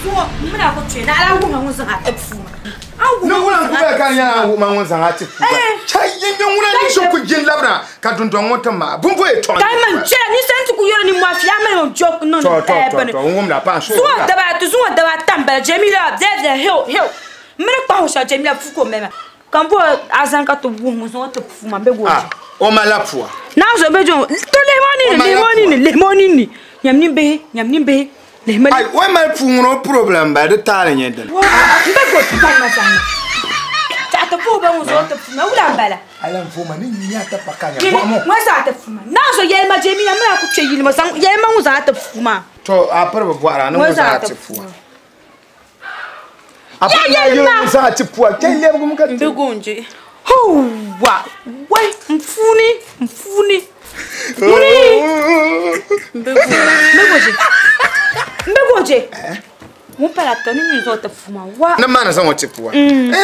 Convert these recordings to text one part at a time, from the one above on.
So, mna ko tshena ala ho nga ngwa nga tefuma. No wala ko ka nya ma ngwa nga tefuma. Chai yin wala ni so ku jin labra ka dundon wota ma. Bumbo e ton. Kai man chela ni sentu ku yoro ni mwafia ma yo joke no. To ngum la pa so. So da ba tamba Jamila de hill. Mna pa ho sha Jamila fuko mema. Kambo azanka to bu mu so tefuma be go. O malapua. Na so be jo to lemoni ni. Nyamni be. Ai, why my funeral problem by the time you did? Tata Puba was out of Nolambella. I am for my Niata Pacana. What's out of Fuma? Now, so Yama Jamie and Makuchi, Yama was out of Fuma. So I probably what I know was out of Fuma. I was out of poor. Can you ever get the Gunji? Oh, what? Wait, funny. Mbegoje. Mumpala tani ni zote fuma. Wa. Na mana zango chipua.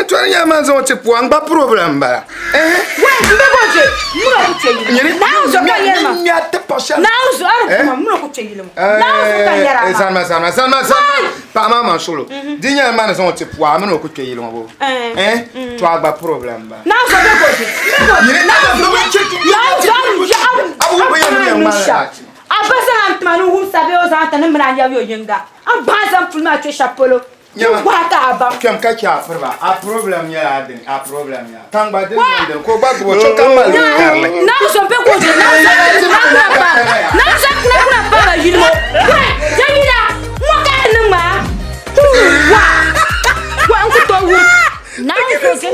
Twani ya mana zango chipua ngba problem ba. Wa mbegoje. Mura kucheyile. Nauzo ka yema. Nyate posha. Nauzo arukuma mura kucheyile. Nauzo ka yara. Salma. Pa mama solo. Dinya mana zango chipua amana kucheyile ngo. To agba problem ba. Nauzo mbegoje. Nauzo. Abasa antmanu hum sabe os antanu mranya yo yenga. Abasa fulma che chapolo. Wata aba. Kem ka kya farba. A problem ya adin. A problem ya. Tangba de ko ba go choka mal karle. Na so pe ko je na sa pa yimo. Jamila, mo ka numa. Wa. Wa ko to wu. Na so ke